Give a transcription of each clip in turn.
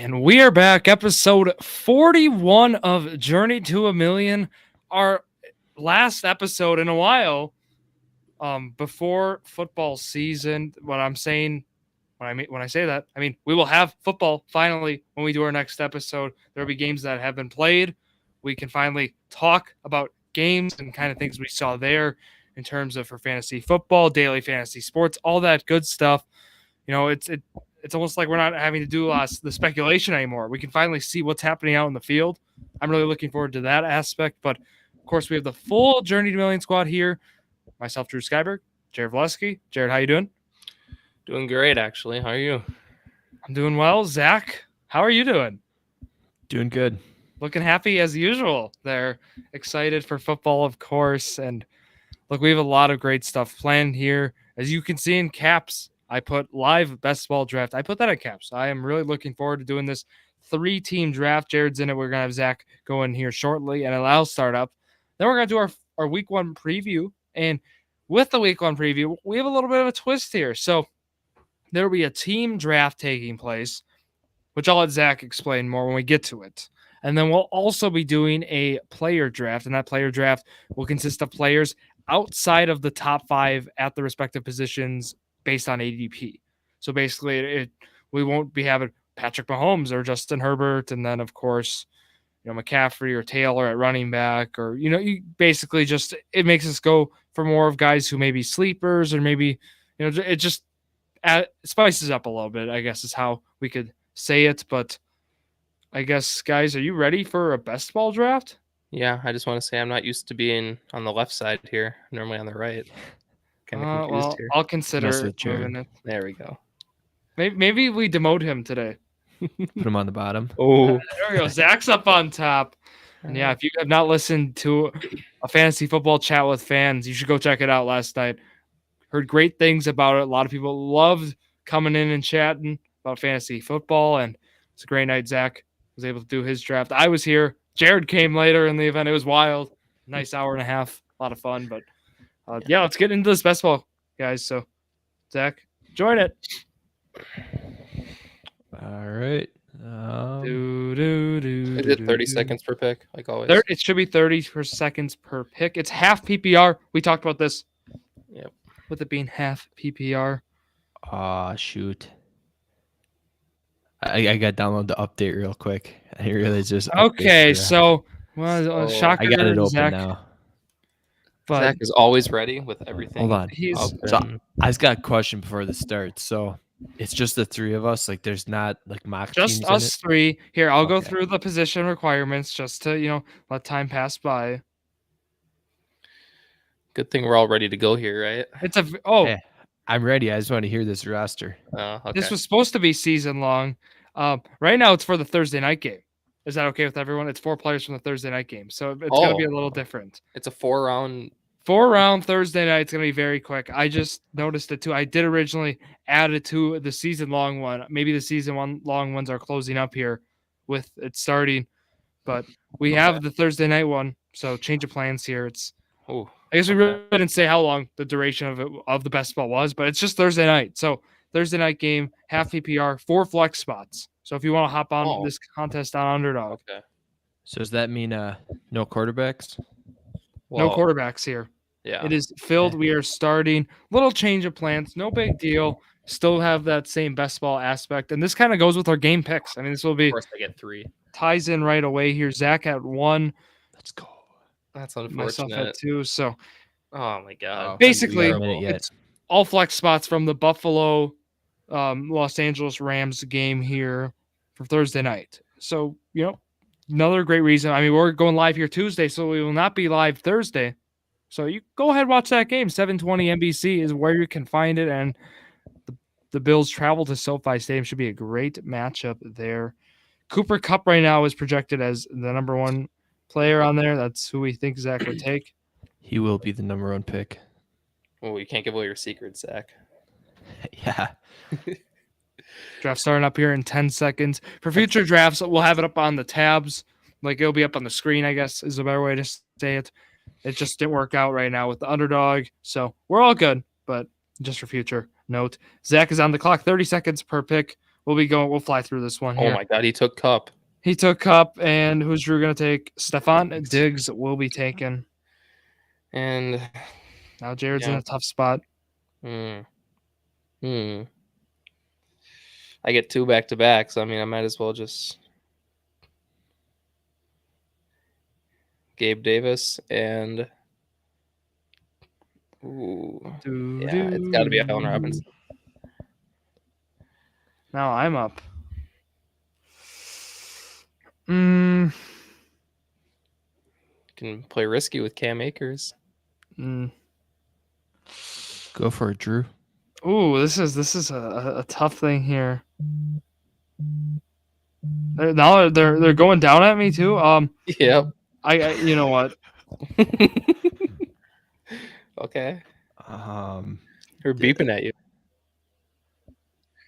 And we are back, episode 41 of Journey to a Million, our last episode in a while before football season. What I'm saying when I say that, I mean we will have football finally when we do our next episode. There will be games that have been played. We can finally talk about games and kind of things we saw there in terms of for fantasy football, daily fantasy sports, all that good stuff. You know, it's almost like we're not having to do the speculation anymore. We can finally see what's happening out in the field. I'm really looking forward to that aspect. But, of course, we have the full Journey to Million squad here. Myself, Drew Skyberg, Jared Valleskey. Jared, how you doing? Doing great, actually. How are you? I'm doing well. Zach, how are you doing? Doing good. Looking happy as usual. They're excited for football, of course. And, look, we have a lot of great stuff planned here. As you can see in caps, I put live best ball draft. I put that in caps. I am really looking forward to doing this 3-team draft. Jared's in it. We're going to have Zach go in here shortly, and I'll start up. Then we're going to do our week one preview. And with the week one preview, we have a little bit of a twist here. So there will be a team draft taking place, which I'll let Zach explain more when we get to it. And then we'll also be doing a player draft, and that player draft will consist of players outside of the top 5 at the respective positions based on ADP. So basically, we won't be having Patrick Mahomes or Justin Herbert, and then, of course, McCaffrey or Taylor at running back, or, you basically just, it makes us go for more of guys who may be sleepers, or maybe, it just spices up a little bit, I guess is how we could say it. But I guess, guys, are you ready for a best ball draft? Yeah, I just want to say I'm not used to being on the left side here. I'm normally on the right. Kind of confused here. I'll consider moving it. There we go. Maybe we demote him today. Put him on the bottom. Oh, there we go. Zach's up on top. And yeah, if you have not listened to a fantasy football chat with fans, you should go check it out last night. Heard great things about it. A lot of people loved coming in and chatting about fantasy football, and it's a great night. Zach was able to do his draft. I was here. Jared came later in the event. It was wild. Nice hour and a half. A lot of fun. But yeah, let's get into this best ball, guys. So, Zach, join it. All right. Is it 30 seconds per pick, like always? It should be 30 seconds per pick. It's half PPR. We talked about this. Yep. With it being half PPR. Shoot. I got to download the update real quick. I realized just okay. So, shocker. I got it open Zach, now. But Zach is always ready with everything. Hold on. So I just got a question before the start. So it's just the 3 of us. Like, there's not like mock just teams us in it? 3. Here, I'll go through the position requirements just to let time pass by. Good thing we're all ready to go here, right? Hey, I'm ready. I just want to hear this roster. Okay. This was supposed to be season long. Right now, it's for the Thursday night game. Is that okay with everyone? It's 4 players from the Thursday night game, so it's going to be a little different. It's a 4-round Thursday night. It's going to be very quick. I just noticed it too. I did originally add it to the season long one. Maybe the season long ones are closing up here with it starting, but we have the Thursday night one. So change of plans here. I guess we really didn't say how long the duration of the best ball was, but it's just Thursday night. So Thursday night game, half PPR, 4 flex spots. So if you want to hop on this contest on Underdog. Okay. So does that mean no quarterbacks? No quarterbacks here. Yeah. It is filled. We are starting. Little change of plans. No big deal. Still have that same best ball aspect. And this kind of goes with our game picks. I mean, this will be. Of course, I get 3. Ties in right away here. Zach at 1. Let's go. That's unfortunate. Myself at 2. So. Oh, my God. Basically, it's all flex spots from the Buffalo, Los Angeles Rams game here for Thursday night. So, another great reason. I mean, we're going live here Tuesday, so we will not be live Thursday. So you go ahead and watch that game. 720 NBC is where you can find it, and the Bills travel to SoFi Stadium. Should be a great matchup there. Cooper Kupp right now is projected as the number 1 player on there. That's who we think Zach would take. He will be the number 1 pick. Oh, you can't give away your secrets, Zach. Yeah. Draft starting up here in 10 seconds. For future drafts, we'll have it up on the tabs. Like, it'll be up on the screen, I guess, is a better way to say it. It just didn't work out right now with the Underdog. So we're all good, but just for future note, Zach is on the clock, 30 seconds per pick. We'll fly through this one Oh here. my God, he took Cup. He took Cup, and who's Drew going to take? Stefan Diggs will be taken. And Now Jared's in yeah. a tough spot. I get 2 back-to-back, so I mean, I might as well just Gabe Davis and it's got to be Allen Robinson. Now I'm up. Mm. Can play risky with Cam Akers. Mm. Go for it, Drew. Ooh, this is a tough thing here. Now they're going down at me too. Yep. I you know what? Okay. We're beeping at you.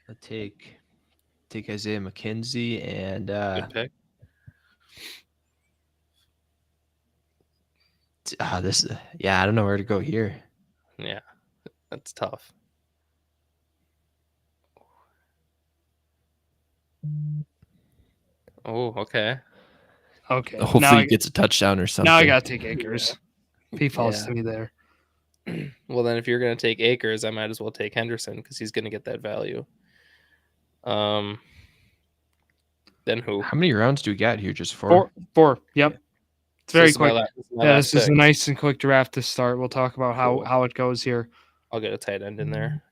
I'll take Isaiah McKenzie and Good pick. I don't know where to go here. Yeah, that's tough. Oh, okay. Okay. Hopefully he gets a touchdown or something. Now I gotta take Akers. He falls to me there. Well, then if you're gonna take Akers, I might as well take Henderson because he's gonna get that value. Then who? How many rounds do we got here? Just 4? 4. Yep. It's very quick. This is a nice and quick draft to start. We'll talk about how it goes here. I'll get a tight end in there.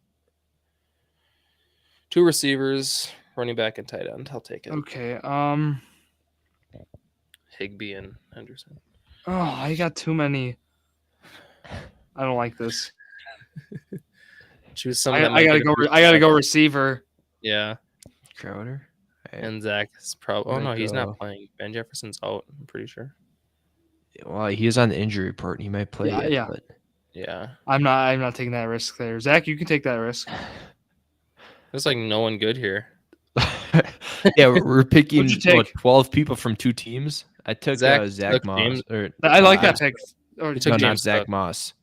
2 receivers, running back, and tight end. I'll take it. Okay. Higbee and Henderson. Oh, I got too many. I don't like this. Choose some. I gotta go receiver. Yeah. Crowder. Right. And Zach is probably. Oh no, he's not playing. Ben Jefferson's out. I'm pretty sure. Well, he is on the injury report. He might play. But... Yeah. I'm not taking that risk there. Zach, you can take that risk. There's like no one good here. Yeah, we're picking 12 people from 2 teams. I took Zach Moss. I like that pick. Not Zach Moss.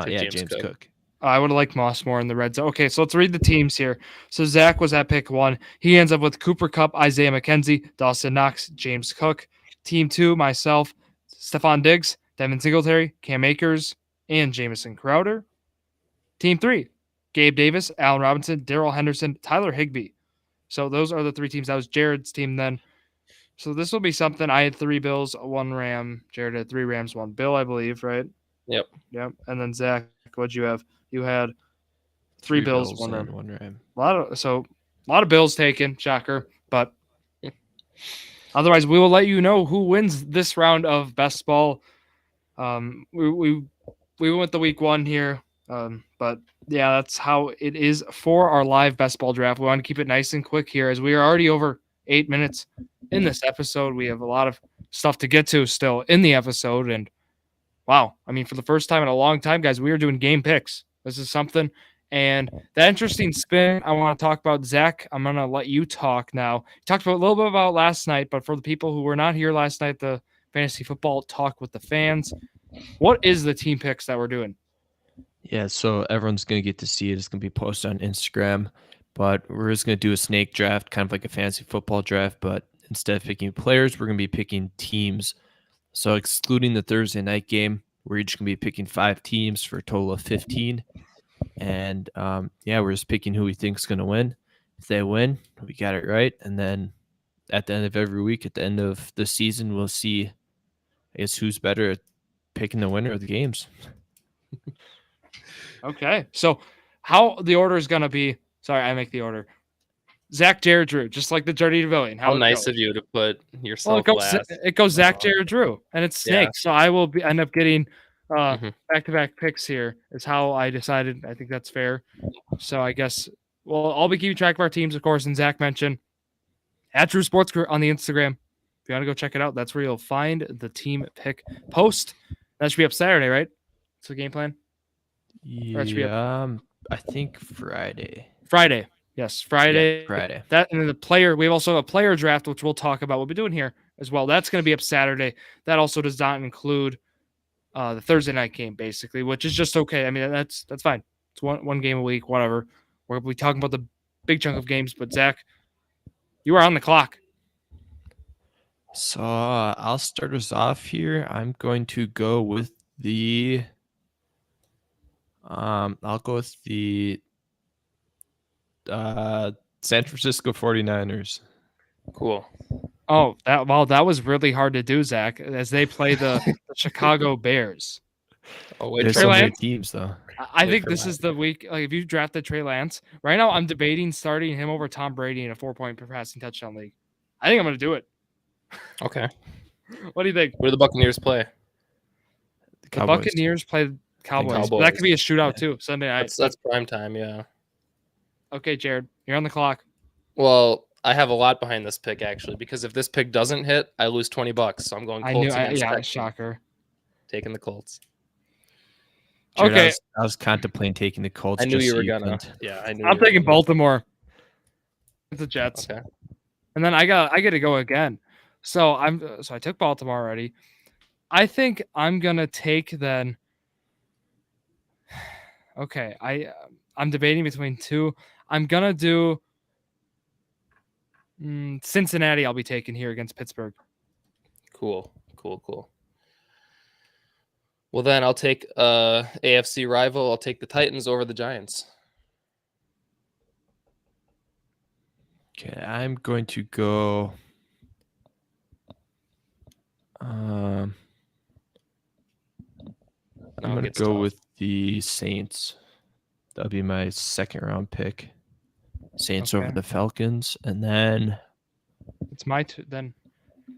James Cook. I would have liked Moss more in the red zone. Okay, so let's read the teams here. So Zach was at pick 1. He ends up with Cooper Kupp, Isaiah McKenzie, Dawson Knox, James Cook. Team 2, myself, Stefan Diggs, Devin Singletary, Cam Akers, and Jamison Crowder. Team 3, Gabe Davis, Allen Robinson, Darrell Henderson, Tyler Higbee. So those are the 3 teams. That was Jared's team then. So this will be something. I had 3 Bills, 1 Ram. Jared had 3 Rams, 1 Bill, I believe, right? Yep. And then Zach, what'd you have? You had 3 Bills, 1 Ram. 1 Ram. A lot of Bills taken, shocker. But otherwise, we will let you know who wins this round of best ball. We went with the week 1 here. But yeah, that's how it is for our live best ball draft. We want to keep it nice and quick here as we are already over 8 minutes in this episode. We have a lot of stuff to get to still in the episode. And wow, I mean, for the first time in a long time, guys, we are doing game picks. This is something. And that interesting spin I want to talk about, Zach, I'm going to let you talk now. You talked a little bit about last night, but for the people who were not here last night, the fantasy football talk with the fans, what is the team picks that we're doing? Yeah, so everyone's going to get to see it. It's going to be posted on Instagram, but we're just going to do a snake draft, kind of like a fantasy football draft, but instead of picking players, we're going to be picking teams. So excluding the Thursday night game, we're each going to be picking 5 teams for a total of 15. And we're just picking who we think is going to win. If they win, we got it right. And then at the end of every week, at the end of the season, we'll see, I guess, who's better at picking the winner of the games. Okay. So how the order is going to be, sorry, I make the order. Zach, Jared, Drew, just like the Jardine Pavilion. How nice of you to put yourself last. It goes Zach, Jared, Drew, and it's snakes. So I will end up getting back-to-back picks here is how I decided. I think that's fair. So I guess, I'll be keeping track of our teams, of course, and Zach mentioned at Drew Sports Crew on the Instagram. If you want to go check it out, that's where you'll find the team pick post. That should be up Saturday, right? That's the game plan? Yeah, I think Friday. Friday. Yes, Friday. Yeah, Friday. That and then the player. We have also a player draft, which we'll talk about. We'll be doing here as well. That's going to be up Saturday. That also does not include the Thursday night game, basically, which is just okay. I mean, that's fine. It's one game a week, whatever. We'll be talking about the big chunk of games. But Zach, You are on the clock. So I'll start us off here. I'm going to go with the. I'll go with the San Francisco 49ers. Cool. Oh, that was really hard to do, Zach, as they play the Chicago Bears. Oh, wait, There's Trey so many Lance? teams though. I Wait think for this that. is the week. Like, if you drafted Trey Lance right now, I'm debating starting him over Tom Brady in a 4-point per passing touchdown league. I think I'm going to do it. Okay. What do you think? Where do the Buccaneers play? The The Cowboys. Buccaneers play Cowboys. But that Cowboys. could be a shootout too, Sunday night. That's prime time, yeah. Okay, Jared, you're on the clock. Well, I have a lot behind this pick actually, because if this pick doesn't hit, I lose $20. So I'm going Colts against Texans. Shocker. Taking the Colts. Jared, Okay. I was contemplating taking the Colts. I knew just you so were gonna. couldn't. Yeah, I knew. I'm you were taking gonna. Baltimore. It's the Jets. Okay. And then I get to go again. So I took Baltimore already. I think I'm gonna take then. Okay, I'm debating between two. I'm gonna do Cincinnati. I'll be taking here against Pittsburgh. Cool. Well, then I'll take AFC rival. I'll take the Titans over the Giants. Okay, I'm going to go. I'm Now it going to gets go tough. with the Saints. That'll be my second round pick. Saints over Okay. the Falcons, and then It's my then.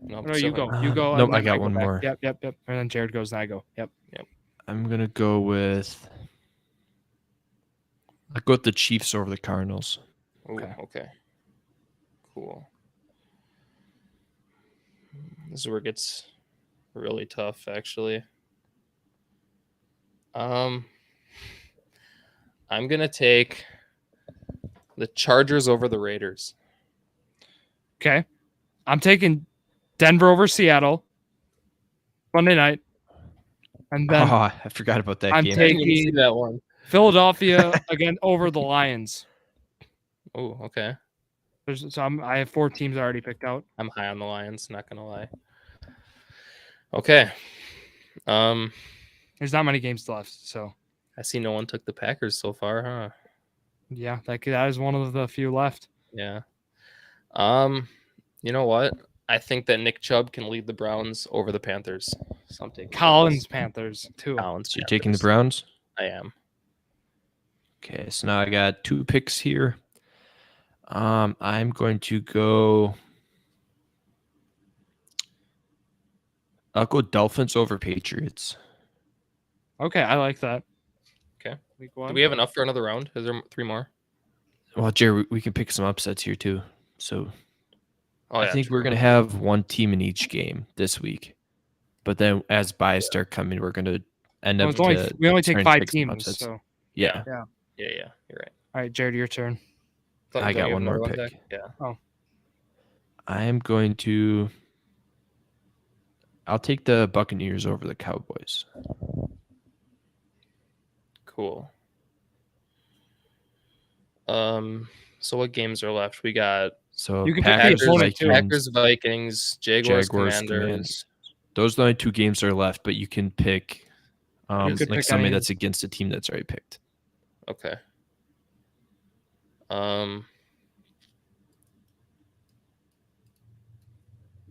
No, No, you go. You go. Nope, and I then got go one back. more. Yep. And then Jared goes, and I go. Yep. I'm gonna go with. I'll go with the Chiefs over the Cardinals. Okay. Cool. This is where it gets really tough, actually. I'm gonna take the Chargers over the Raiders. Okay. I'm taking Denver over Seattle Monday night, and then I forgot about that I'm game. I didn't even see taking that one. Philadelphia again over the Lions. Oh, okay. I have 4 teams already picked out. I'm high on the Lions, not gonna lie. Okay. There's not many games left, so I see no one took the Packers so far, huh? yeah, that is one of the few left. Yeah. You know what? I think that Nick Chubb can lead the Browns over the Panthers. So I'm taking Collins Panthers too. Collins. So you're taking the Panthers. Browns? I am. Okay, so now I got 2 picks here. I'm going to go. I'll go Dolphins over Patriots. Okay, I like that. Okay. Week 1. Do we have enough for another round? Is there 3 more? Well, Jerry, we can pick some upsets here too. So Oh, I think we're gonna have one team in each game this week, but then as buys start coming, we're gonna end up. We only take trying to 5 pick some teams. upsets. So Yeah, Yeah. You're right. all right, Jared, your turn. I got Don't you one have more another pick. Zach? Yeah. I am going to. I'll take the Buccaneers over the Cowboys. Cool. So what games are left? We got So You can pick the Packers, opponent, too. Packers, Vikings, Jaguars, Commanders. Commanders. Those are the only 2 games that are left, but you can pick could like pick somebody any- that's against a team that's already picked. Okay.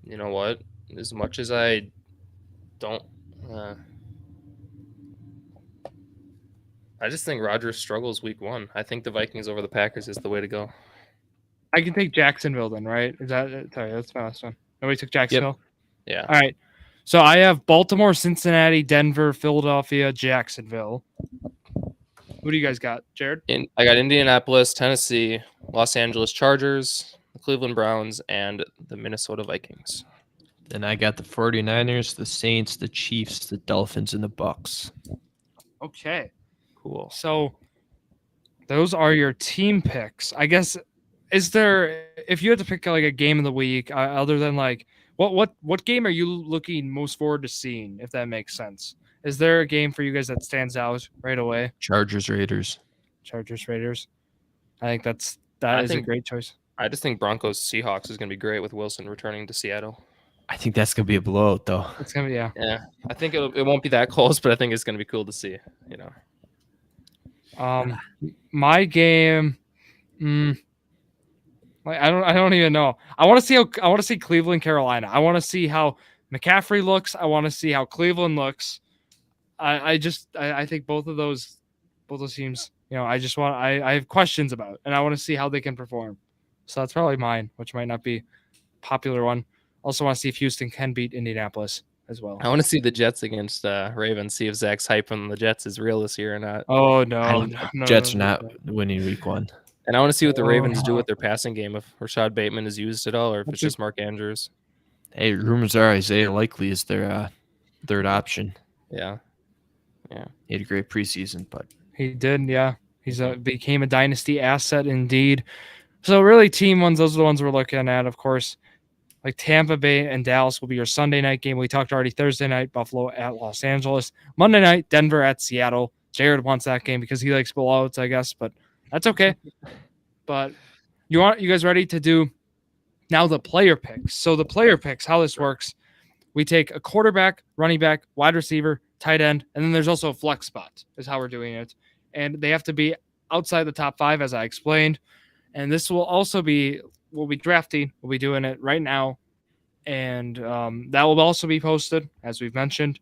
You know what? As much as I don't, I just think Rodgers struggles week 1. I think the Vikings over the Packers is the way to go. I can take Jacksonville then, right? Is that sorry? That's my last one. Nobody took Jacksonville. Yeah. All right. So I have Baltimore, Cincinnati, Denver, Philadelphia, Jacksonville. Who do you guys got, Jared? I got Indianapolis, Tennessee, Los Angeles Chargers, the Cleveland Browns, and the Minnesota Vikings. Then I got the 49ers, the Saints, the Chiefs, the Dolphins, and the Bucks. Okay. Cool. So those are your team picks. I guess is there if you had to pick like a game of the week other than like what game are you looking most forward to seeing, if that makes sense? Is there a game for you guys that stands out right away? Chargers, Raiders. Chargers, Raiders. I think that is a great choice. I just think Broncos Seahawks is going to be great with Wilson returning to Seattle. I think that's gonna be a blowout, though. It's gonna be Yeah, I think it won't be that close, but I think it's going to be cool to see. My game. Like I don't even know. I want to see Cleveland, Carolina. I want to see how McCaffrey looks. I want to see how Cleveland looks. I think both of those teams. I have questions about, and I want to see how they can perform. So that's probably mine, which might not be a popular one. Also want to see if Houston can beat Indianapolis as well. I want to see the Jets against Ravens. See if Zach's hype on the Jets is real this year or not. Oh no, Jets are not winning week 1. And I want to see what the Ravens do with their passing game. If Rashad Bateman is used at all, or if it's just Mark Andrews. Hey, rumors are Isaiah Likely is their third option. Yeah. He had a great preseason, but he did. Yeah, he's became a dynasty asset indeed. So really, team ones, those are the ones we're looking at, of course. Like Tampa Bay and Dallas will be your Sunday night game. We talked already Thursday night, Buffalo at Los Angeles. Monday night, Denver at Seattle. Jared wants that game because he likes blowouts, I guess, but that's okay. But you guys ready to do now the player picks? So the player picks, how this works, we take a quarterback, running back, wide receiver, tight end, and then there's also a flex spot is how we're doing it. And they have to be outside the top 5, as I explained. And this will also be, we'll be drafting. We'll be doing it right now. And that will also be posted, as we've mentioned.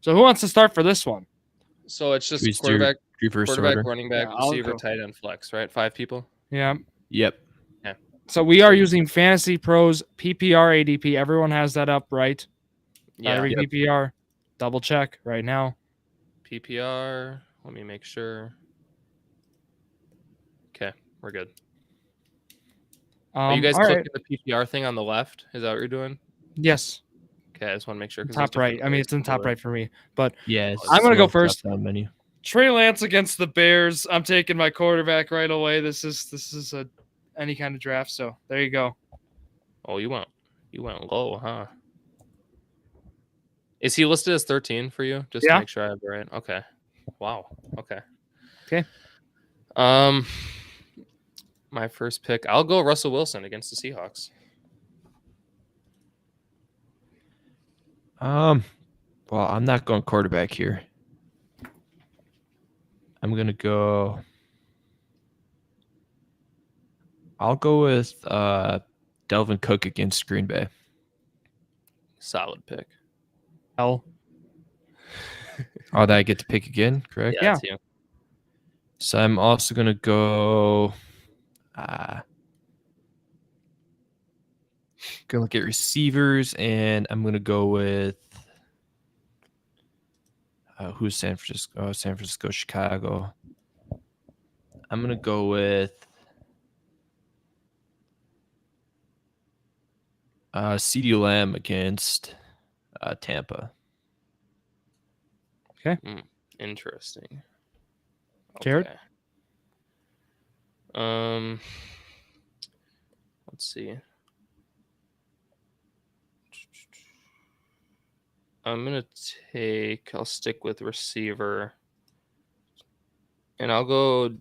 So who wants to start for this one? So it's just quarterback, running back, receiver, tight end, flex, right? 5 people? Yeah. Yep. Yeah. So we are using Fantasy Pros PPR ADP. Everyone has that up, right? Yeah. PPR. Double check right now. PPR. Let me make sure. Okay, we're good. Are you guys clicking the PPR thing on the left? Is that what you're doing? Yes. Okay, I just want to make sure. Top right. I mean, it's in top right for me. But yeah, I'm going to go first. Menu. Trey Lance against the Bears. I'm taking my quarterback right away. This is any kind of draft. So there you go. Oh, you went low, huh? Is he listed as 13 for you? Just to make sure I have it right. Okay. Wow. Okay. My first pick, I'll go Russell Wilson against the Seahawks. Well, I'm not going quarterback here. I'm going to go. I'll go with Delvin Cook against Green Bay. Solid pick. Oh, that I get to pick again, correct? Yeah. That's you. So I'm also going to go. Gonna look at receivers, and I'm gonna go with who's San Francisco? San Francisco, Chicago. I'm gonna go with CeeDee Lamb against Tampa. Okay. Interesting. Jared? Okay. Let's see. I'll stick with receiver. And I'll go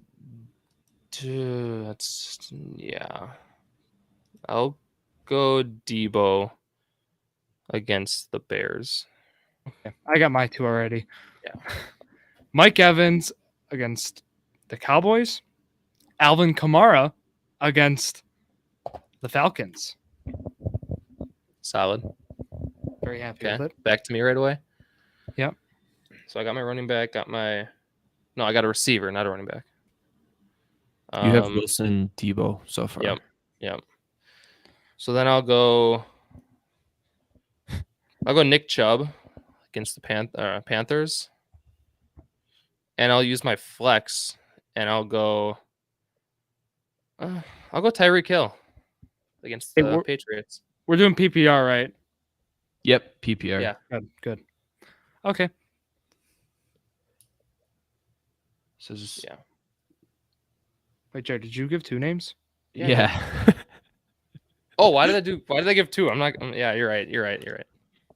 I'll go Debo against the Bears. Okay. I got my 2 already. Yeah. Mike Evans against the Cowboys. Alvin Kamara against the Falcons. Solid. Very happy with it. Back to me right away. Yep. So I got my running back, I got a receiver, not a running back. You have Wilson, Debo so far. Yep. So then I'll go Nick Chubb against the Panthers. And I'll use my flex, and I'll go Tyreek Hill against the Patriots. We're doing PPR, right? Yep, PPR. Yeah. Good. Okay. So just Wait, Jared, did you give 2 names? Yeah. Oh, why did I give 2? I'm not. Yeah, you're right.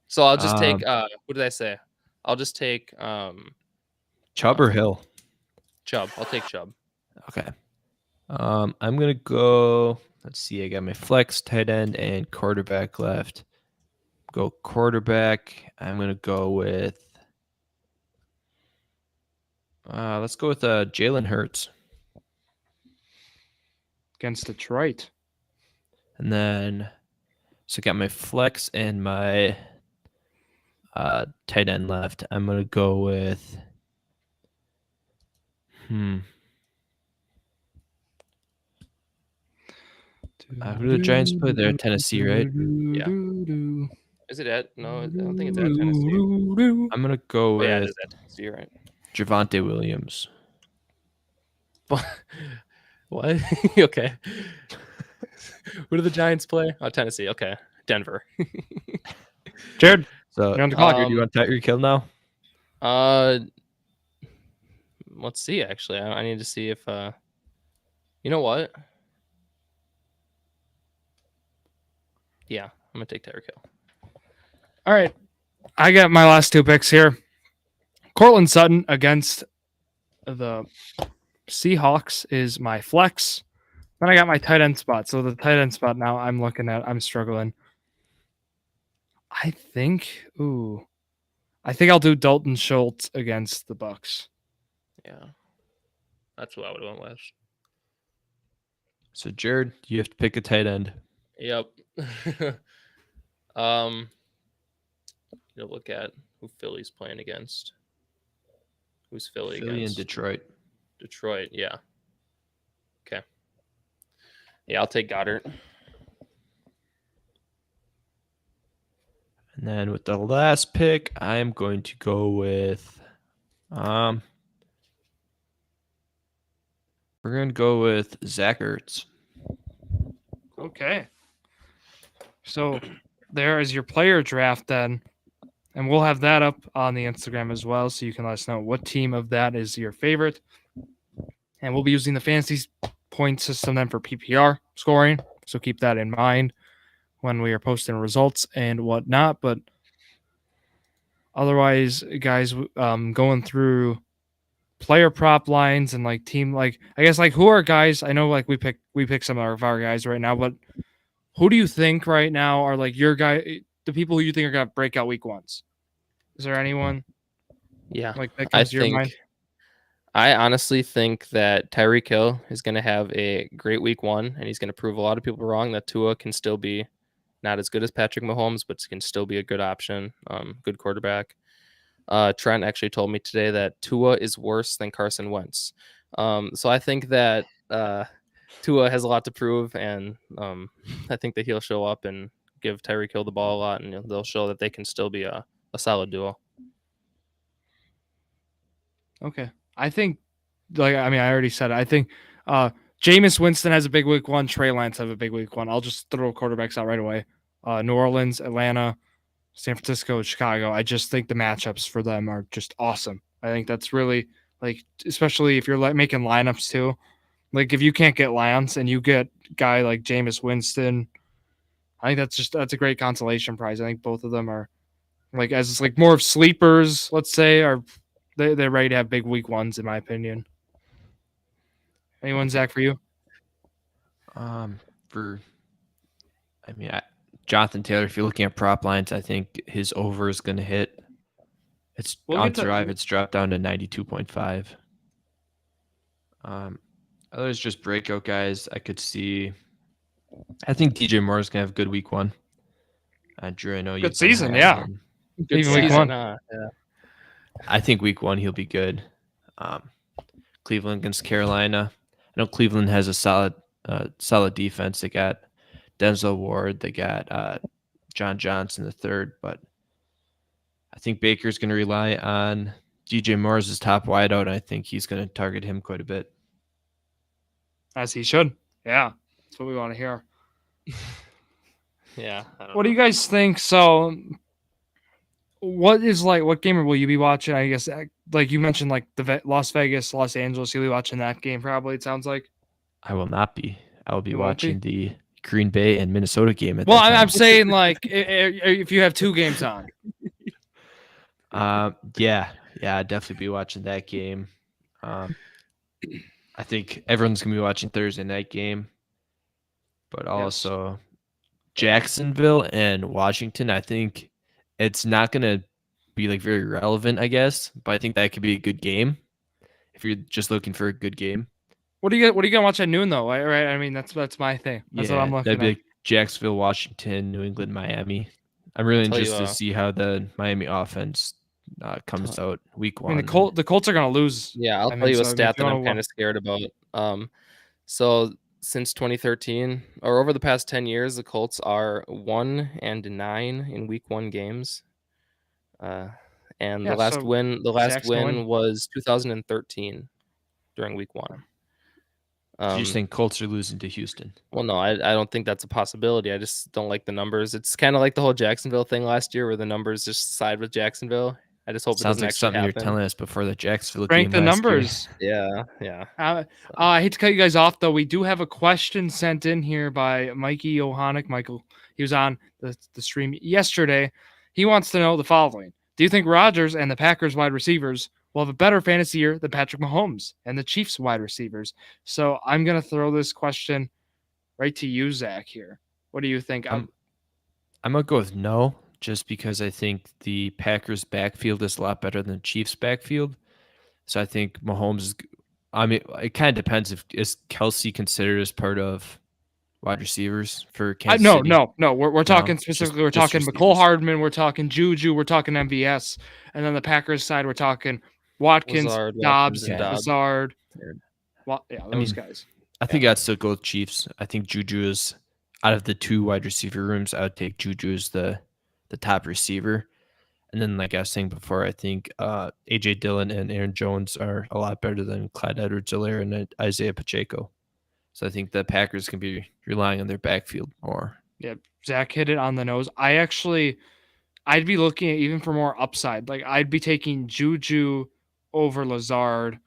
So I'll just take. What did I say? I'll just take. Chubb or Hill? Chubb. I'll take Chubb. Okay. I'm gonna go. Let's see. I got my flex, tight end, and quarterback left. Go quarterback. I'm gonna go with. Let's go with Jalen Hurts, Against Detroit. and then so I got my flex and my tight end left. I'm gonna go with. Who do the Giants play? They're at Tennessee, right? Yeah. Is it at? No, I don't think it's at Tennessee. I'm gonna go Oh, with yeah, it is at Tennessee, right? Javonte Williams. What? Okay. Who do the Giants play? Oh, Tennessee. Okay. Denver. Jared, So you're on the clock. do you want Tyreek Hill now? Let's see. Actually, I need to see if. You know what? Yeah, I'm gonna take Tyreek Hill. All right. I got my last two picks here. Cortland Sutton against the Seahawks is my flex. Then I got my tight end spot. So the tight end spot now I'm struggling. I think I'll do Dalton Schultz against the Bucks. Yeah, that's what I would have went with. So Jared, you have to pick a tight end. Yep. You'll look at who Philly's playing against. Who's Philly Philly against? and Detroit. Detroit, yeah. Okay. Yeah, I'll take Goddard. And then with the last pick, I'm going to go with we're gonna go with Zack Ertz. Okay. So there is your player draft then. And we'll have that up on the Instagram as well. So you can let us know what team of that is your favorite. And we'll be using the fantasy point system then for PPR scoring. So keep that in mind when we are posting results and whatnot. But otherwise, guys, going through player prop lines and like team, like I guess like who are guys? I know like we pick some of our guys right now, but who do you think right now are like your guy, the people who you think are gonna break out week ones? Is there anyone? Yeah, like that comes to your mind? I honestly think that Tyreek Hill is going to have a great week one, and he's going to prove a lot of people wrong that Tua can still be not as good as Patrick Mahomes, but can still be a good option, good quarterback. Trent actually told me today that Tua is worse than Carson Wentz. So I think that Tua has a lot to prove, and I think that he'll show up and give Tyreek Hill the ball a lot, and they'll show that they can still be a solid duo. Okay. I think, I already said it. I think Jameis Winston has a big week one. Trey Lance have a big week one. I'll just throw quarterbacks out right away. New Orleans, Atlanta, San Francisco, Chicago. I just think the matchups for them are just awesome. I think that's really, like, especially if you're making lineups too. Like, if you can't get Lance and you get a guy like Jameis Winston, I think that's a great consolation prize. I think both of them are, like, as it's like more of sleepers, let's say, are they're ready to have big week ones, in my opinion. Anyone, Zach, for you? Jonathan Taylor, if you're looking at prop lines, I think his over is going to hit. It's on Thrive. It's dropped down to 92.5. Others just breakout guys. I could see. I think DJ Moore is going to have a good week one. Drew, I know good season, yeah. Good season. Week one. Yeah. I think week one he'll be good. Cleveland against Carolina. I know Cleveland has a solid defense. They got Denzel Ward. They got John Johnson the third. But I think Baker's going to rely on DJ Moore as his top wideout. And I think he's going to target him quite a bit. As he should. Yeah, that's what we want to hear. Yeah. What do you guys think? So, what game will you be watching? I guess, like you mentioned, like the Las Vegas, Los Angeles. You'll be watching that game probably, it sounds like. I will not be. I will be watching the Green Bay and Minnesota game. I'm saying, like, if you have two games on. Yeah, I'd definitely be watching that game. I think everyone's gonna be watching Thursday night game, but also Jacksonville and Washington. I think it's not gonna be like very relevant, I guess, but I think that could be a good game if you're just looking for a good game. What are you gonna watch at noon though? Right? I mean, that's my thing. That's what I'm That'd looking be at. like Jacksonville, Washington, New England, Miami. I'm really Tell you, interested to see how the Miami offense comes out week I mean, one. the Colts are gonna lose. Yeah, I'll I tell mean, you a so, I mean, stat if you that I'm wanna kind of scared about. So since 2013 or over the past 10 years, the Colts are 1-9 in week 1 games. And Yeah, the last so win Zach's gonna win. was 2013 during week 1. You're saying Colts are losing to Houston. Well, no, I don't think that's a possibility. I just don't like the numbers. It's kind of like the whole Jacksonville thing last year where the numbers just side with Jacksonville. I just hope it Sounds doesn't like actually something you're happen. telling us before the Jacksonville Rank game the last year. numbers. Yeah. I hate to cut you guys off though. We do have a question sent in here by Mikey Johannick. Michael, he was on the stream yesterday. He wants to know the following: do you think Rodgers and the Packers wide receivers will have a better fantasy year than Patrick Mahomes and the Chiefs wide receivers? So I'm gonna throw this question right to you, Zach. Here, what do you think? I'm gonna go with no, just because I think the Packers backfield is a lot better than the Chiefs backfield. So I think Mahomes is. I mean, it kind of depends if is Kelsey considered as part of wide receivers for Kansas City. No. We're talking specifically. We're just talking receivers. McCole Hardman. We're talking Juju. We're talking MVS, and then the Packers side, we're talking Watkins, Lazard, Dobbs, Watkins, and Dobbs. Lazard. Weird. Those guys. I think I'd still go with Chiefs. I think Juju is out of the two wide receiver rooms. I would take Juju as the top receiver. And then, like I was saying before, I think A.J. Dillon and Aaron Jones are a lot better than Clyde Edwards-Helaire and Isaiah Pacheco. So I think the Packers can be relying on their backfield more. Yeah, Zach hit it on the nose. I'd be looking at even for more upside. Like I'd be taking Juju over Lazard.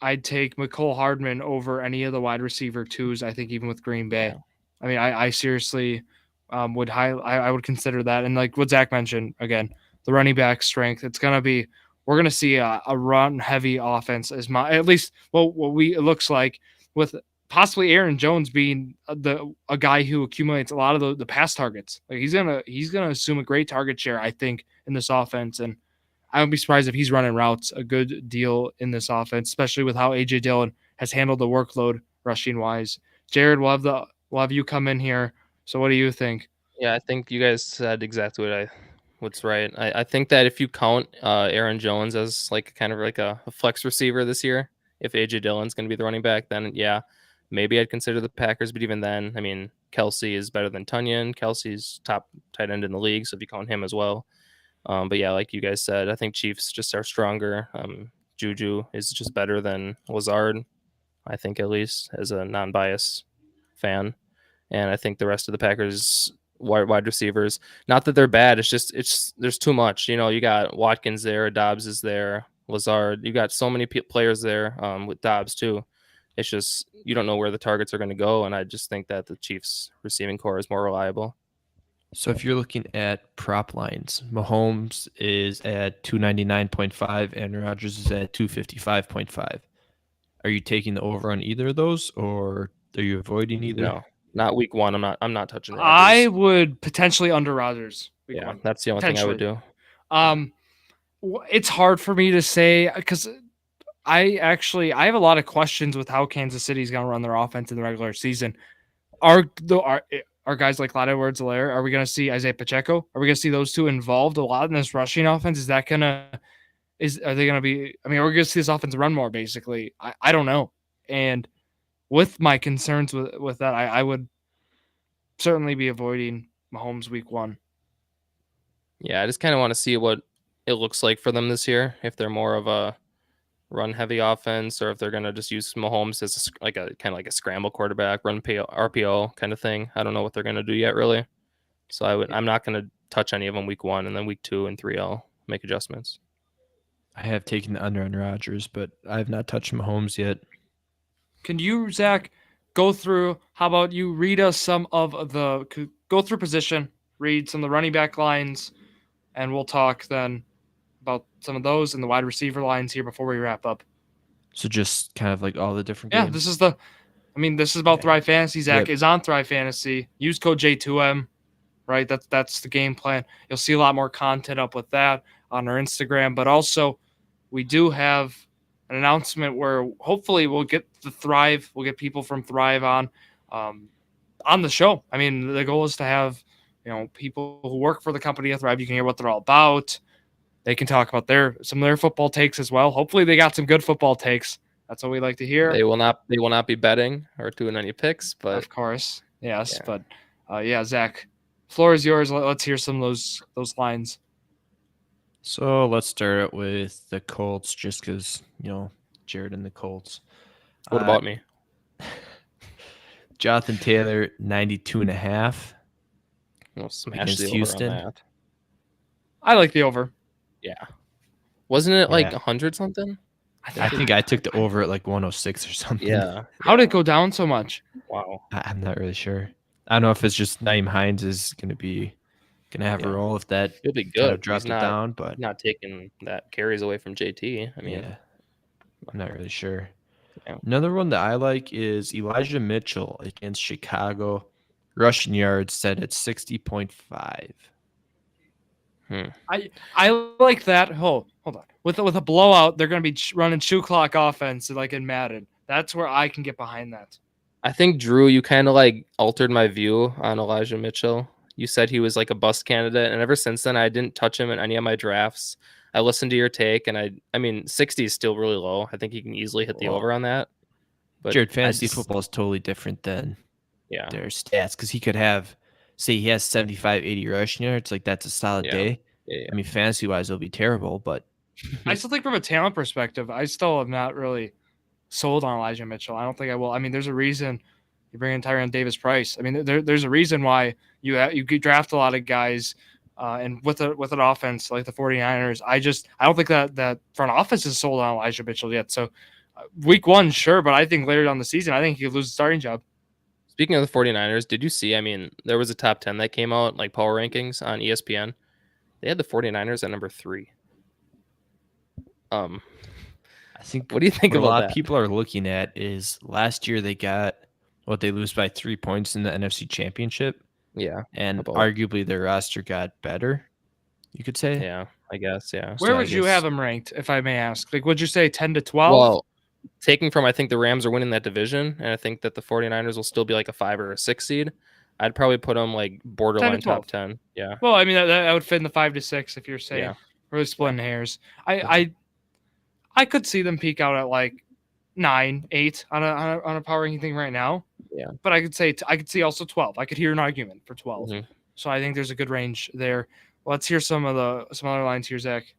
I'd take McCole Hardman over any of the wide receiver twos. I think even with Green Bay. Yeah. I mean, I seriously I would consider that. And like what Zach mentioned again, the running back strength. We're gonna see a run heavy offense it looks like, with possibly Aaron Jones being a guy who accumulates a lot of the pass targets. Like he's gonna assume a great target share, I think, in this offense. And I wouldn't be surprised if he's running routes a good deal in this offense, especially with how AJ Dillon has handled the workload rushing wise. Jared, we'll have you come in here. So what do you think? Yeah, I think you guys said exactly what's right. I think that if you count Aaron Jones as like kind of like a flex receiver this year, if AJ Dillon's going to be the running back, then yeah, maybe I'd consider the Packers. But even then, I mean, Kelsey is better than Tunyon. Kelsey's top tight end in the league, so if you count him as well. But yeah, like you guys said, I think Chiefs just are stronger. Juju is just better than Lazard, I think, at least as a non-biased fan. And I think the rest of the Packers wide receivers, not that they're bad, it's there's too much. You know, you got Watkins there, Dobbs is there, Lazard. You got so many players there with Dobbs too. It's just you don't know where the targets are going to go, and I just think that the Chiefs receiving core is more reliable. So if you're looking at prop lines, Mahomes is at 299.5 and Rodgers is at 255.5. Are you taking the over on either of those, or are you avoiding either? No, not week one. I'm not touching Rodgers. I would potentially under Rodgers. Yeah, that's the only thing I would do. It's hard for me to say because I have a lot of questions with how Kansas City's going to run their offense in the regular season. Are guys like Clyde Edwards-Helaire, are we going to see Isaiah Pacheco? Are we going to see those two involved a lot in this rushing offense? Are they going to be? I mean, are we going to see this offense run more? Basically, I don't know. And with my concerns with that, I would certainly be avoiding Mahomes week one. Yeah, I just kind of want to see what it looks like for them this year. If they're more of a run-heavy offense, or if they're going to just use Mahomes as a kind of like a scramble quarterback, run RPO kind of thing. I don't know what they're going to do yet, really. So I'm not going to touch any of them week one, and then week 2 and 3 I'll make adjustments. I have taken the under on Rodgers, but I have not touched Mahomes yet. Can you, Zach, go through? How about you read us some of go through position, read some of the running back lines, and we'll talk then about some of those and the wide receiver lines here before we wrap up. So just kind of like all the different Yeah, games. this is about Okay. Thrive Fantasy. Zach Yep. is on Thrive Fantasy. Use code J2M, right? That's the game plan. You'll see a lot more content up with that on our Instagram, but also we do have an announcement where hopefully we'll get people from Thrive on the show. I mean, the goal is to have people who work for the company at Thrive. You can hear what they're all about. They can talk about some of their football takes as well. Hopefully, they got some good football takes. That's what we like to hear. They will not be betting or doing any picks, but Of course, yes. yeah. But Zach, floor is yours. Let's hear some of those lines. So let's start out with the Colts, just because Jared and the Colts. What about me? Jonathan Taylor 92.5. We'll smash against the over Houston. on that. I like the over. Yeah. Wasn't it like Yeah. 100 something? I think I took the over at like 106 or something. Yeah. How did it go down so much? Wow. I'm not really sure. I don't know if it's just Naeem Hines is gonna have Yeah. a role if that He'll be kind good. of dropped He's it not, down, but not taking that carries away from JT. I mean, yeah, I'm not really sure. Yeah. Another one that I like is Elijah Mitchell against Chicago. Rushing yards set at 60.5. I like that. Hold on. With a blowout, they're going to be running shoe clock offense like in Madden. That's where I can get behind that. I think Drew, you kind of like altered my view on Elijah Mitchell. You said he was like a bust candidate, and ever since then, I didn't touch him in any of my drafts. I listened to your take, and I mean, 60 is still really low. I think he can easily hit the Well, over on that. But Jared, fantasy football is totally different than yeah, their stats because he could have, say, he has 75, 80 rushing yards. Like that's a solid day. yeah. I mean, fantasy wise, it'll be terrible, but I still think from a talent perspective, I still have not really sold on Elijah Mitchell. I don't think I will. I mean, there's a reason you bring in Tyron Davis Price. I mean, there's a reason why you draft a lot of guys, and with an offense like the 49ers, I don't think that front office is sold on Elijah Mitchell yet. So week one, sure, but I think later down the season, I think he could lose the starting job. Speaking of the 49ers, did you see? I mean, there was a top 10 that came out, like power rankings on ESPN. They had the 49ers at number 3. I think what do you think what about a lot that? of people are looking at is last year they got they lose by 3 points in the NFC Championship. Yeah. And arguably their roster got better, you could say. Yeah, I guess, yeah. Where would you have them ranked, if I may ask? Like, would you say 10 to 12? Well, taking from, I think the Rams are winning that division, and I think that the 49ers will still be like a 5 or a 6 seed. I'd probably put them like borderline top 10. Yeah. Well, I mean, that would fit in the 5 to 6 if you're saying really splitting hairs. I could see them peak out at like 9, 8 on a power ranking thing right now. Yeah. But I could see also 12. I could hear an argument for 12. Mm-hmm. So I think there's a good range there. Let's hear some other lines here, Zach.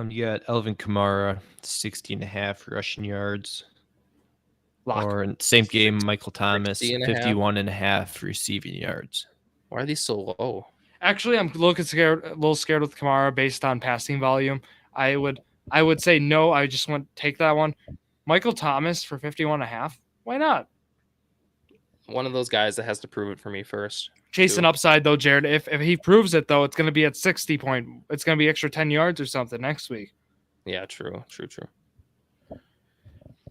You got Elvin Kamara, 60.5 rushing yards. Lock. Or in the same game, Michael Thomas, 51.5 receiving yards. Why are these so low? Actually, I'm a little scared with Kamara based on passing volume. I would say no. I just want to take that one. Michael Thomas for 51.5. Why not? One of those guys that has to prove it for me first. Chasing upside though, Jared. If he proves it though, it's going to be at 60 point. It's going to be extra 10 yards or something next week. Yeah, true.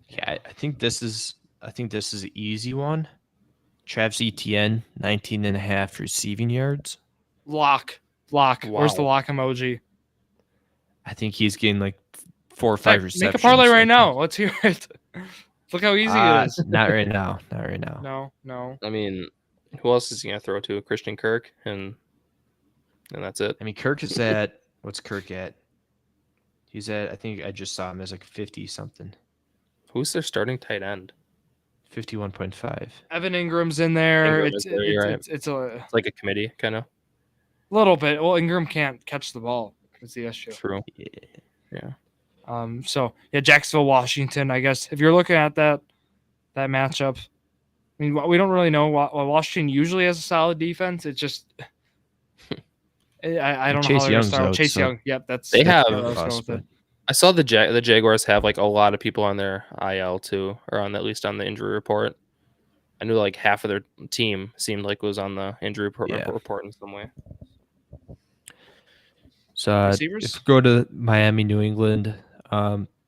Yeah, I think this is an easy one. Travis Etienne, 19.5 receiving yards. Lock. Wow. Where's the lock emoji? I think he's getting like 4 or 5 receptions. Make a parlay right now. Let's hear it. Look how easy it is. Not right now. No. I mean, who else is he gonna throw to? Christian Kirk, and that's it. I mean, Kirk is at what's Kirk at? He's at, I think I just saw him as like 50 something. Who's their starting tight end? 51.5. Evan Ingram's in there. Ingram It's like a committee kind of. Little bit. Well, Ingram can't catch the ball. That's the issue. True. Yeah. So Jacksonville, Washington. I guess if you're looking at that matchup, I mean, we don't really know. Washington usually has a solid defense. It's just I don't know how they're going to start with Chase Young. Yep, they have. I saw the Jaguars have like a lot of people on their IL too, or on at least on the injury report. I knew like half of their team seemed like it was on the injury report in some way. So if we go to Miami, New England,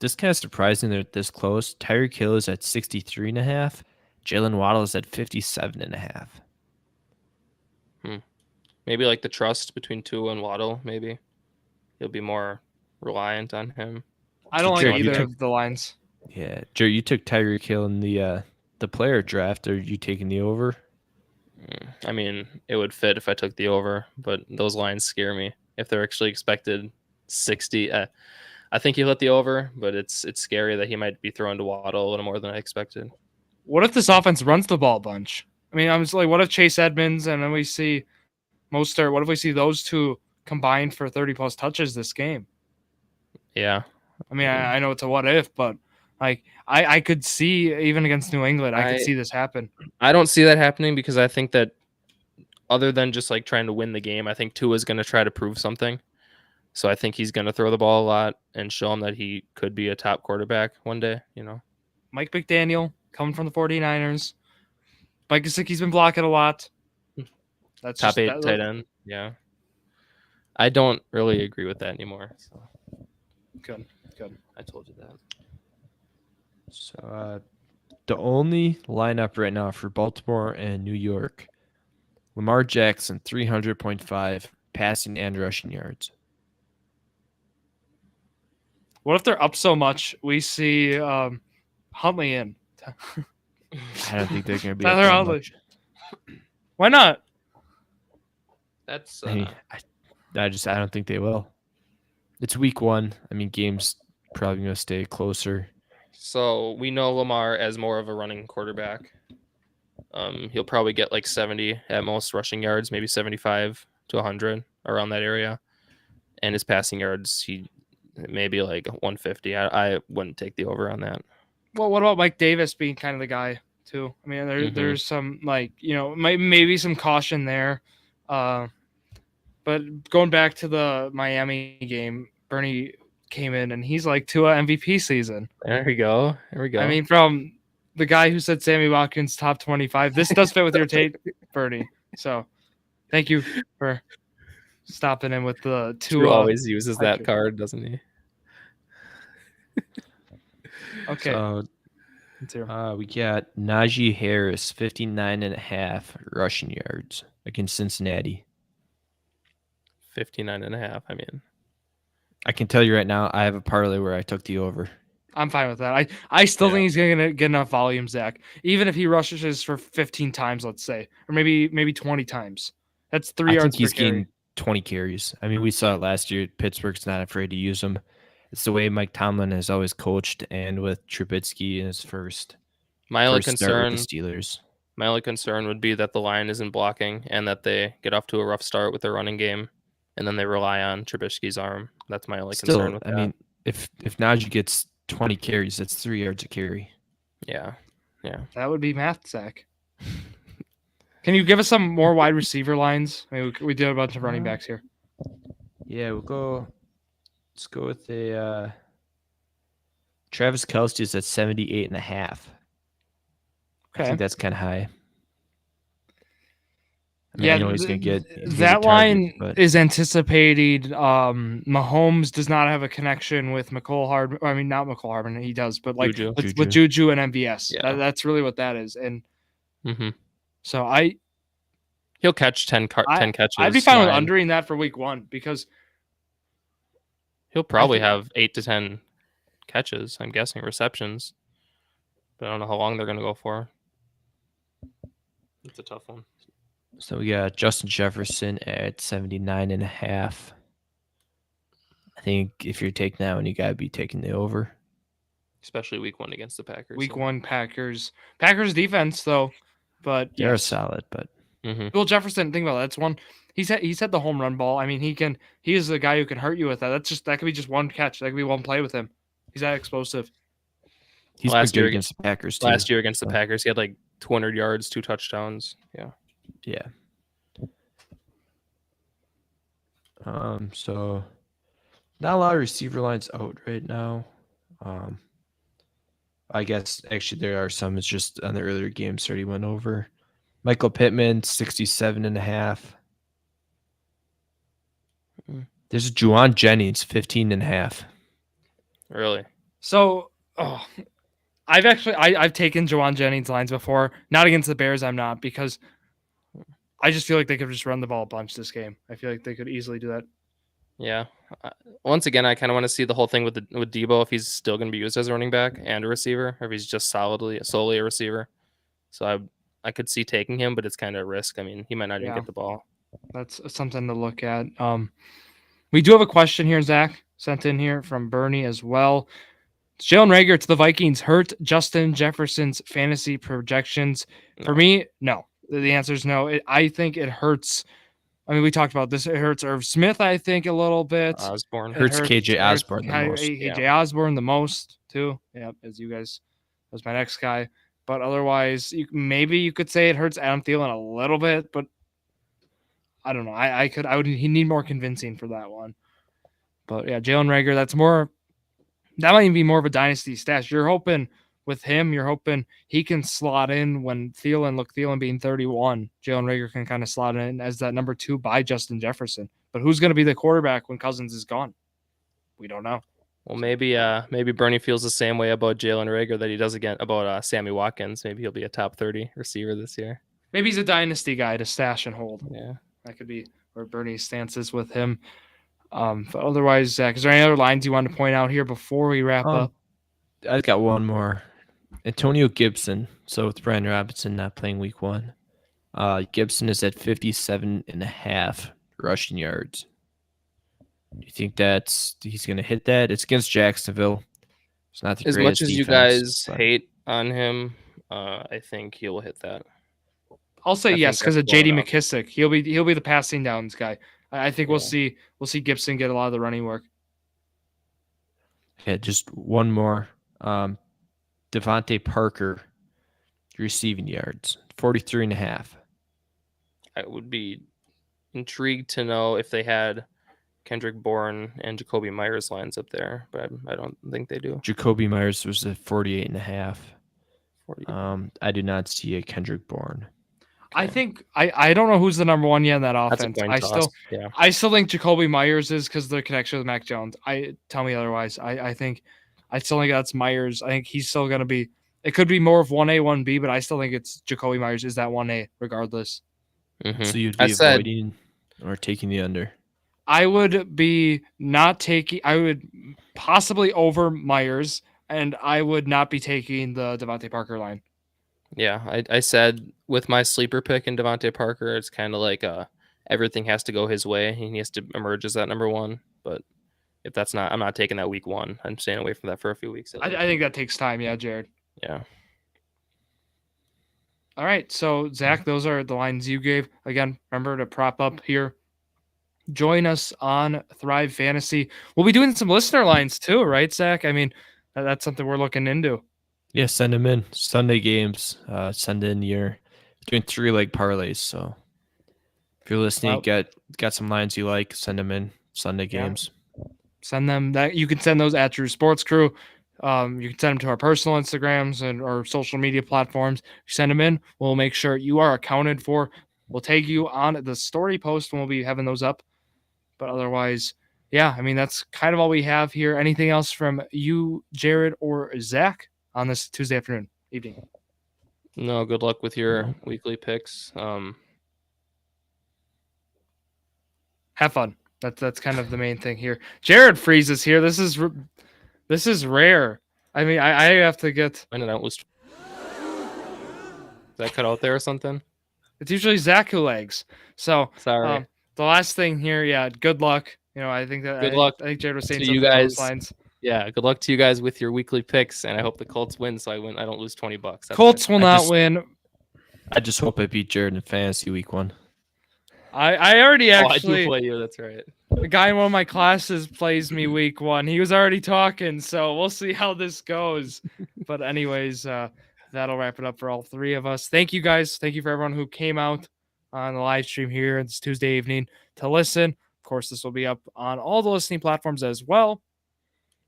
this kind of surprising they're this close. Tyreek Hill is at 63.5. Jalen Waddle is at 57.5. Maybe like the trust between Tua and Waddle. Maybe he'll be more reliant on him. I don't like Jared, you either took- of the lines. Yeah, Jared, you took Tyreek Hill in the player draft. Are you taking the over? I mean, it would fit if I took the over, but those lines scare me. If they're actually expected 60, I think he'll hit the over, but it's scary that he might be thrown to Waddle a little more than I expected. What if this offense runs the ball a bunch? I mean, I'm just like, what if Chase Edmonds and then we see Mostert? What if we see those two combined for 30-plus touches this game? Yeah. I mean, I know it's a what if, but like I could see even against New England, I could see this happen. I don't see that happening because I think that other than just like trying to win the game, I think Tua is going to try to prove something. So I think he's going to throw the ball a lot and show him that he could be a top quarterback one day, you know. Mike McDaniel coming from the 49ers. Mike Gesicki's been blocking a lot. That's Top just, 8 tight end. Yeah. I don't really agree with that anymore. So Good. I told you that. So the only lineup right now for Baltimore and New York, Lamar Jackson, 300.5 passing and rushing yards. What if they're up so much we see Huntley in? I don't think they're going to be Tyler up that Huntley. much. Why not? That's I mean, I don't think they will. It's week 1. I mean, game's probably going to stay closer. so we know Lamar as more of a running quarterback. He'll probably get like 70 at most rushing yards, maybe 75 to 100 around that area. And his passing yards, he maybe like 150. I wouldn't take the over on that. Well, what about Mike Davis being kind of the guy too? I mean, there's some maybe some caution there. But going back to the Miami game, Bernie came in and he's like Tua MVP season. There we go. I mean, from the guy who said Sammy Watkins top 25, this does fit with your tape, Bernie. So thank you for stopping in with the Tua. Drew always uses that card, doesn't he? Okay. So we got Najee Harris, 59.5 rushing yards against Cincinnati. 59.5. I mean, I can tell you right now, I have a parlay where I took the over. I'm fine with that. I still think he's going to get enough volume, Zach. Even if he rushes for 15 times, let's say, or maybe 20 times. That's 3 yards I think he's per carry. getting 20 carries. I mean, we saw it last year. Pittsburgh's not afraid to use him. It's the way Mike Tomlin has always coached, and with Trubisky in his first my only start concern with the Steelers. My only concern would be that the line isn't blocking and that they get off to a rough start with their running game, and then they rely on Trubisky's arm. That's my only concern with that. I mean, if Najee gets 20 carries, that's 3 yards a carry. Yeah. That would be math, Zach. Can you give us some more wide receiver lines? I mean, we did a bunch of running backs here. Yeah, let's go with a Travis Kelce is at 78.5. I think that's kind of high. I mean, I know he's going to get that line is anticipating. Mahomes does not have a connection with McCole Hardman. I mean, not McCole Hardman. He does, but like with Juju and MVS. Yeah. That's really what that is. And so he'll catch 10 catches. I'd be fine with undering that for week 1 because he'll probably have 8 to 10 catches. I'm guessing receptions, but I don't know how long they're going to go for. It's a tough one. So we got Justin Jefferson at 79.5. I think if you're taking that one, you got to be taking the over. Especially week 1 against the Packers. Week 1 Packers defense though, but they're solid. But Bill Jefferson, think about that. That's one. He's had the home run ball. I mean, he is the guy who can hurt you with that. That could be just one catch. That could be one play with him. He's that explosive. He's last year against the Packers too. Last year against the Packers, he had like 200 yards, 2 touchdowns. Yeah. So not a lot of receiver lines out right now. I guess actually there are some. It's just on the earlier games already went over. Michael Pittman, 67.5. There's a Juwan Jennings, 15.5. Really? So, I've taken Jawan Jennings lines before, not against the Bears. I'm not, because I just feel like they could just run the ball a bunch this game. I feel like they could easily do that. Yeah. Once again, I kind of want to see the whole thing with Debo, if he's still going to be used as a running back and a receiver, or if he's just solely a receiver. So I could see taking him, but it's kind of a risk. I mean, he might not even get the ball. That's something to look at. We do have a question here, Zach, sent in here from Bernie as well. Jalen Reagor to the Vikings hurt Justin Jefferson's fantasy projections? No. For me, no. The answer is no. I think it hurts. I mean, we talked about this. It hurts Irv Smith, I think, a little bit. Osborne. Hurts KJ Osborne the most. KJ Osborne the most, too. Yeah, as you guys, was my next guy. But otherwise, maybe you could say it hurts Adam Thielen a little bit, but I don't know. He need more convincing for that one. But yeah, Jalen Reagor, that might even be more of a dynasty stash. You're hoping with him, he can slot in when Thielen being 31. Jalen Reagor can kind of slot in as that number 2 by Justin Jefferson. But who's going to be the quarterback when Cousins is gone? We don't know. Well, maybe Bernie feels the same way about Jalen Reagor that he does again about Sammy Watkins. Maybe he'll be a top 30 receiver this year. Maybe he's a dynasty guy to stash and hold. Yeah, that could be where Bernie's stance is with him. But otherwise, Zach, is there any other lines you want to point out here before we wrap up? I've got one more. Antonio Gibson. So with Brian Robinson not playing week 1, Gibson is at 57.5 rushing yards. Do you think he's going to hit that? It's against Jacksonville. It's not the as greatest much as defense, you guys hate on him. I think he will hit that. I'll say yes because of J.D. McKissick. He'll be the passing downs guy. I think we'll see Gibson get a lot of the running work. Yeah, just one more. Devontae Parker receiving yards, 43.5. I would be intrigued to know if they had Kendrick Bourne and Jacoby Myers lines up there, but I don't think they do. Jacoby Myers was at 48.5. I do not see a Kendrick Bourne. I think I don't know who's the number 1 yet in that offense. I still think Jacoby Myers is because of the connection with Mac Jones. Tell me otherwise. I still think that's Myers. I think he's still going to be. It could be more of 1A, 1B, but I still think it's Jacoby Myers is that 1A regardless. Mm-hmm. So you'd be avoiding or taking the under. I would be not taking. I would possibly over Myers, and I would not be taking the Devontae Parker line. Yeah, I said with my sleeper pick in Devontae Parker, it's kind of like everything has to go his way. He has to emerge as that number 1. But if that's not, I'm not taking that week 1. I'm staying away from that for a few weeks. I think that takes time. Yeah, Jared. Yeah. All right. So, Zach, those are the lines you gave. Again, remember to prop up here. Join us on Thrive Fantasy. We'll be doing some listener lines too, right, Zach? I mean, that's something we're looking into. Yeah, send them in. Sunday games. Send in your doing 3-leg parlays. So if you're listening, got some lines you like, send them in. Sunday games. Send them that. You can send those at Drew Sports Crew. You can send them to our personal Instagrams and our social media platforms. Send them in. We'll make sure you are accounted for. We'll tag you on the story post when we'll be having those up. But otherwise, yeah, I mean, that's kind of all we have here. Anything else from you, Jared, or Zach on this Tuesday evening? No, good luck with your weekly picks. Have fun. That's kind of the main thing here. Jared freezes here. This is rare. I mean, I have to get. I don't lose. Is that cut out there or something? It's usually Zach who lags. So sorry. The last thing here, yeah. Good luck. I think that. Good luck. I think Jared was saying to something you guys. Along those lines. Yeah, good luck to you guys with your weekly picks, and I hope the Colts win, so I don't lose $20. Colts will not win. I just hope I beat Jared in fantasy week 1. I already I do play you. That's right. The guy in one of my classes plays me week 1. He was already talking, so we'll see how this goes. But anyways, that'll wrap it up for all 3 of us. Thank you guys. Thank you for everyone who came out on the live stream here this Tuesday evening to listen. Of course, this will be up on all the listening platforms as well.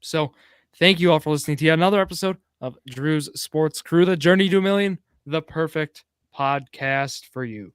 So thank you all for listening to yet another episode of Drew's Sports Crew, the journey to $1 million, the perfect podcast for you.